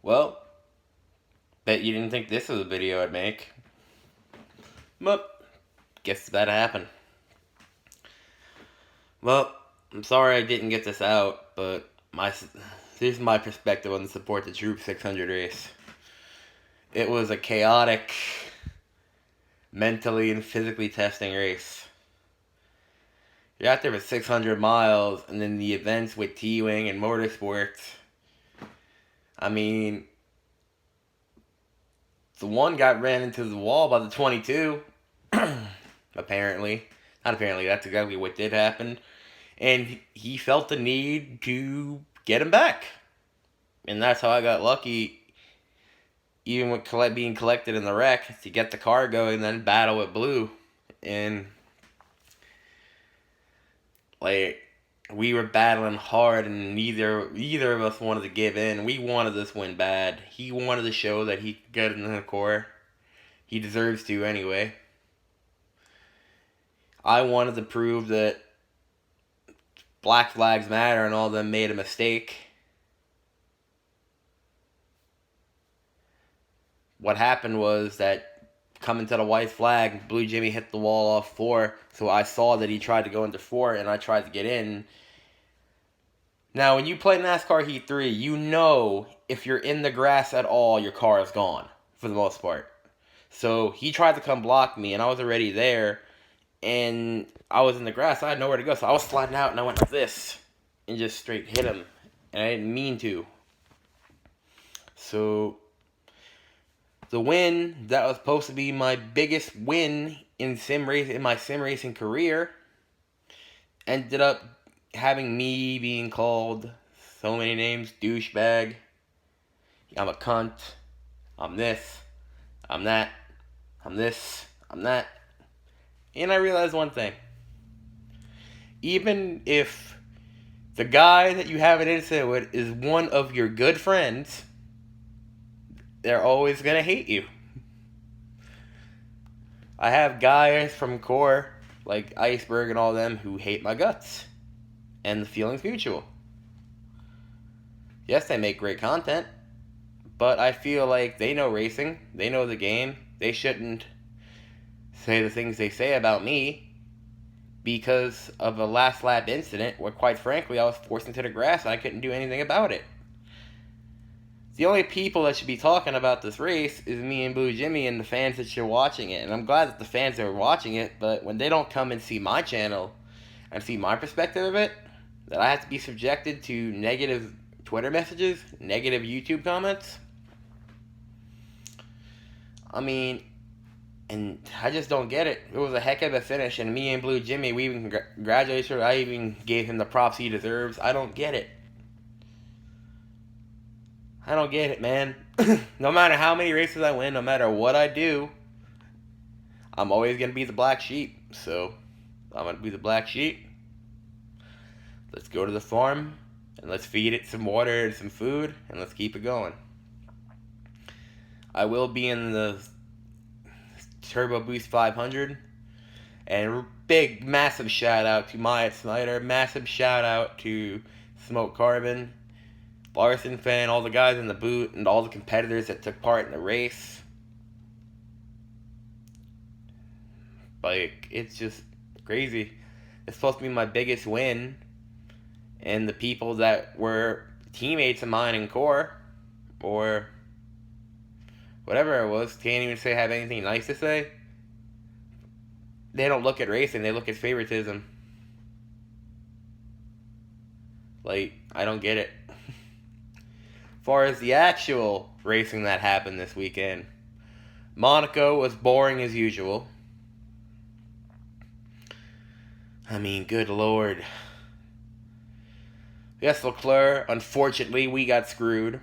Well, bet you didn't think this was a video I'd make. But, guess that happened. Well, I'm sorry I didn't get this out, but here's my perspective on the Support the Troop 600 race. It was a chaotic, mentally and physically testing race. You're out there for 600 miles, and then the events with T-Wing and Motorsports. I mean, the one got ran into the wall by the 22. Apparently. Not apparently, that's exactly what did happen. And he felt the need to get him back. And that's how I got lucky, even with being collected in the wreck, to get the car going and then battle with Blue. And, like, we were battling hard, and either of us wanted to give in. We wanted this win bad. He wanted to show that he could get in the core. He deserves to anyway. I wanted to prove that Black Lives Matter and all of them made a mistake. What happened was that coming to the white flag, Blue Jimmy hit the wall off 4, so I saw that he tried to go into 4, and I tried to get in. Now, when you play NASCAR Heat 3, you know if you're in the grass at all, your car is gone, for the most part. So, he tried to come block me, and I was already there, and I was in the grass. I had nowhere to go, so I was sliding out, and I went like this, and just straight hit him, and I didn't mean to. So, the win that was supposed to be my biggest win in my sim racing career ended up having me being called so many names: douchebag, I'm a cunt, I'm this, I'm that, I'm this, I'm that. And I realized one thing: even if the guy that you have an incident with is one of your good friends, they're always going to hate you. I have guys from Core, like Iceberg and all them, who hate my guts. And the feeling's mutual. Yes, they make great content, but I feel like they know racing, they know the game, they shouldn't say the things they say about me because of a last lap incident where, quite frankly, I was forced into the grass and I couldn't do anything about it. The only people that should be talking about this race is me and Blue Jimmy and the fans that should watching it. And I'm glad that the fans are watching it, but when they don't come and see my channel and see my perspective of it, that I have to be subjected to negative Twitter messages, negative YouTube comments. I mean, and I just don't get it. It was a heck of a finish, and me and Blue Jimmy, we even congratulated. I even gave him the props he deserves. I don't get it. I don't get it, man. No matter how many races I win, no matter what I do, I'm always going to be the black sheep. So, I'm going to be the black sheep. Let's go to the farm, and let's feed it some water and some food, and let's keep it going. I will be in the Turbo Boost 500, and big, massive shout out to Myatt Snyder, massive shout out to Smoke Carbon, Larson fan, all the guys in the boot, and all the competitors that took part in the race. Like, it's just crazy. It's supposed to be my biggest win, and the people that were teammates of mine in Core, or whatever it was, can't even have anything nice to say. They don't look at racing, they look at favoritism. Like, I don't get it. As far as the actual racing that happened this weekend, Monaco was boring as usual. I mean, good lord. Yes, Leclerc, unfortunately, we got screwed.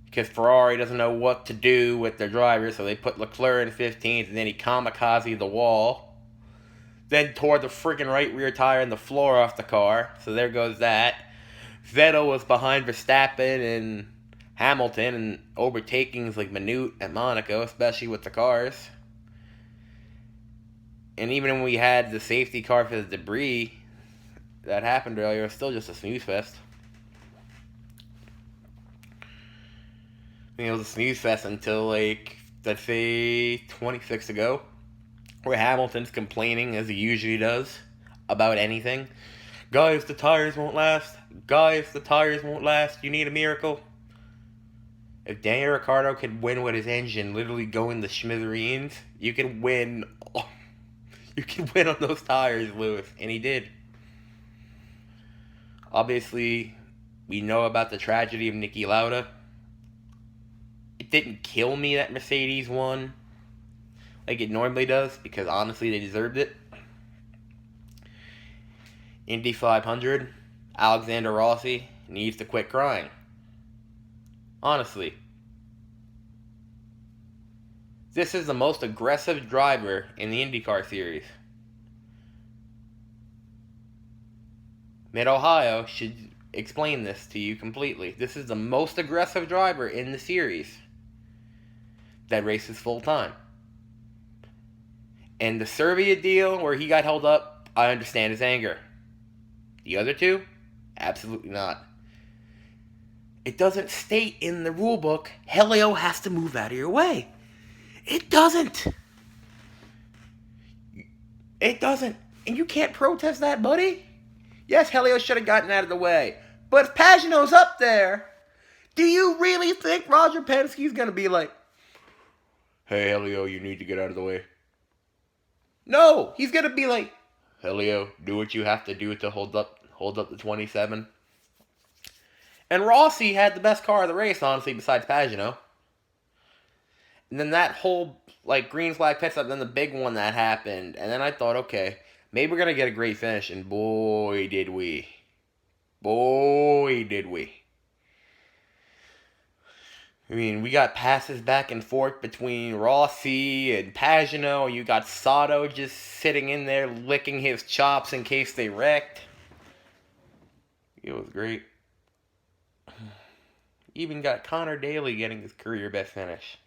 Because Ferrari doesn't know what to do with their drivers, so they put Leclerc in 15th, and then he kamikaze the wall. Then tore the freaking right rear tire and the floor off the car, so there goes that. Vettel was behind Verstappen and Hamilton, and overtakings like minute at Monaco, especially with the cars. And even when we had the safety car for the debris that happened earlier, it was still just a snooze fest. it was a snooze fest until, like, let's say 26 ago, where Hamilton's complaining, as he usually does, about anything. Guys, the tires won't last. Guys, the tires won't last. You need a miracle. If Daniel Ricciardo could win with his engine literally going to smithereens, you can win. You can win on those tires, Lewis, and he did. Obviously, we know about the tragedy of Niki Lauda. It didn't kill me that Mercedes won like it normally does, because honestly they deserved it. Indy 500, Alexander Rossi needs to quit crying. Honestly. This is the most aggressive driver in the IndyCar series. Mid-Ohio should explain this to you completely. This is the most aggressive driver in the series that races full-time. And the Serbia deal where he got held up, I understand his anger. The other two? Absolutely not. It doesn't state in the rule book, Helio has to move out of your way. It doesn't. It doesn't. And you can't protest that, buddy. Yes, Helio should have gotten out of the way. But if Pagano's up there, do you really think Roger Penske's going to be like, hey, Helio, you need to get out of the way? No, he's going to be like, Helio, do what you have to do to hold up the 27. And Rossi had the best car of the race, honestly, besides Pagano. And then that whole, like, green flag pit stop, then the big one that happened. And then I thought, okay, maybe we're going to get a great finish. And boy, did we. Boy, did we. I mean, we got passes back and forth between Rossi and Pagano. And you got Sato just sitting in there licking his chops in case they wrecked. It was great. Even got Connor Daly getting his career best finish.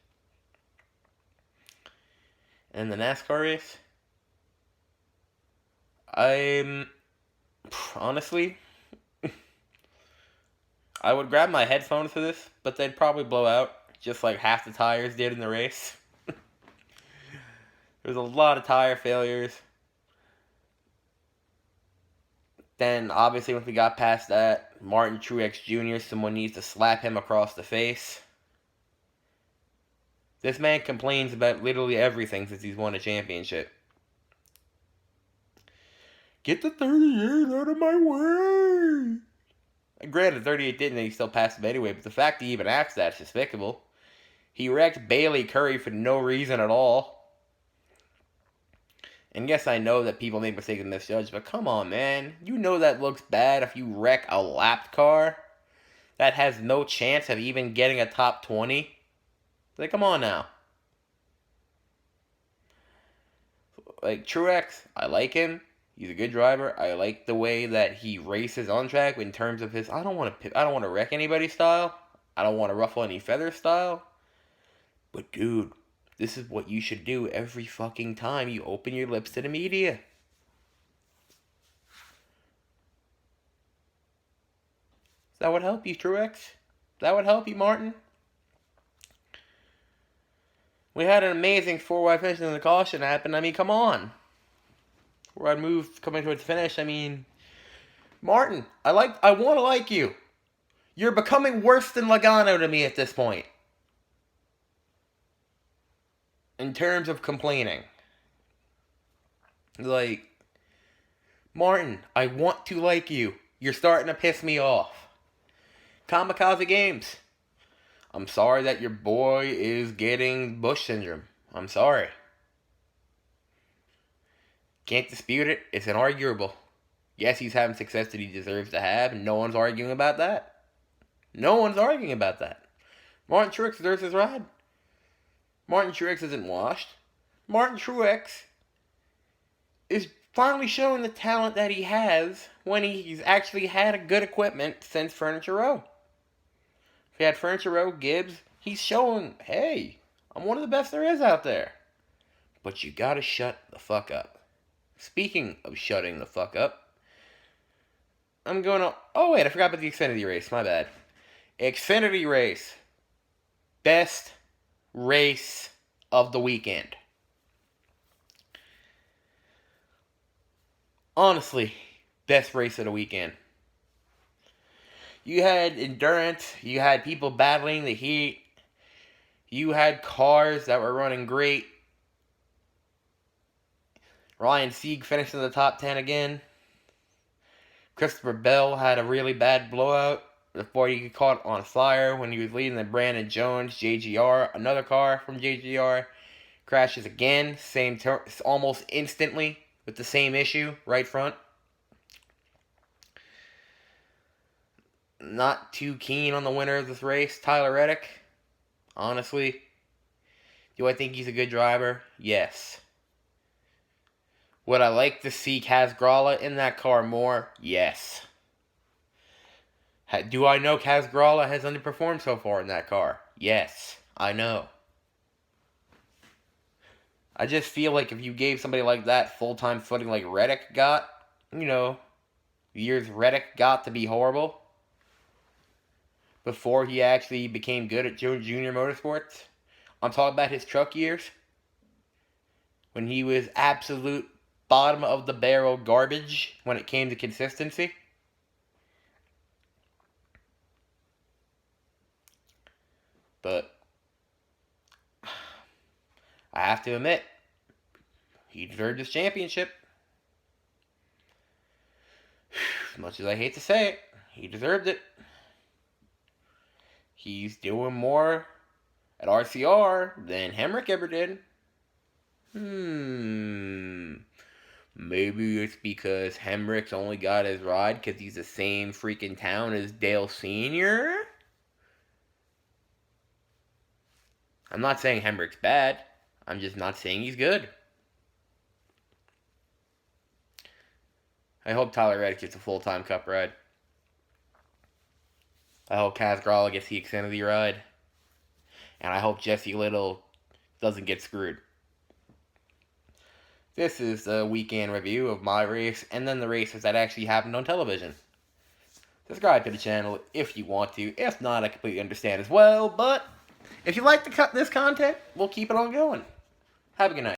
And the NASCAR race, honestly, I would grab my headphones for this, but they'd probably blow out, just like half the tires did in the race. There's a lot of tire failures. Then, obviously, once we got past that, Martin Truex Jr., someone needs to slap him across the face. This man complains about literally everything since he's won a championship. Get the 38 out of my way! Granted, 38 didn't, and he still passed him anyway, but the fact that he even asked that is despicable. He wrecked Bailey Curry for no reason at all. And yes, I know that people make mistakes and misjudge, but come on, man. You know that looks bad if you wreck a lapped car that has no chance of even getting a top 20. Like, come on now. Like, Truex, I like him. He's a good driver. I like the way that he races on track in terms of his I don't want to wreck anybody style. I don't want to ruffle any feathers style. But dude, this is what you should do every fucking time you open your lips to the media. That would help you, Truex. That would help you, Martin. We had an amazing 4-wide finish and the caution happened. I mean, come on. 4-wide move coming towards the finish. I mean, Martin, I want to like you. You're becoming worse than Logano to me at this point. In terms of complaining. Like, Martin, I want to like you. You're starting to piss me off. Kamikaze Games. I'm sorry that your boy is getting Bush syndrome. I'm sorry. Can't dispute it. It's inarguable. Yes, he's having success that he deserves to have, and no one's arguing about that. No one's arguing about that. Martin Truex deserves his ride. Martin Truex isn't washed. Martin Truex is finally showing the talent that he has when he's actually had a good equipment since Furniture Row. If he had Furniture Row, Gibbs, he's showing, hey, I'm one of the best there is out there. But you gotta shut the fuck up. Speaking of shutting the fuck up, I'm going to... Oh, wait, I forgot about the Xfinity race. My bad. Xfinity race. best race of the weekend. Honestly, best race of the weekend. You had endurance, you had people battling the heat, you had cars that were running great. Ryan Sieg finished in the top 10 again. Christopher Bell had a really bad blowout before he got caught on fire when he was leading the Brandon Jones JGR. Another car from JGR crashes again, almost instantly with the same issue, right front. Not too keen on the winner of this race, Tyler Reddick. Honestly, do I think he's a good driver? Yes. Would I like to see Kaz Grala in that car more? Yes. Do I know Kaz Grala has underperformed so far in that car? Yes, I know. I just feel like if you gave somebody like that full-time footing like Reddick got, the years Reddick got to be horrible, before he actually became good at Junior Motorsports. I'm talking about his truck years, when he was absolute bottom of the barrel garbage when it came to consistency. But I have to admit, he deserved this championship. As much as I hate to say it, he deserved it. He's doing more at RCR than Hemrick ever did. Maybe it's because Hemrick's only got his ride because he's the same freaking town as Dale Sr.? I'm not saying Hemrick's bad. I'm just not saying he's good. I hope Tyler Reddick gets a full-time Cup ride. I hope Kaz Grala gets the Xfinity ride. And I hope Jesse Little doesn't get screwed. This is the weekend review of my race, and then the races that actually happened on television. Subscribe to the channel if you want to. If not, I completely understand as well. But if you like this content, we'll keep it on going. Have a good night.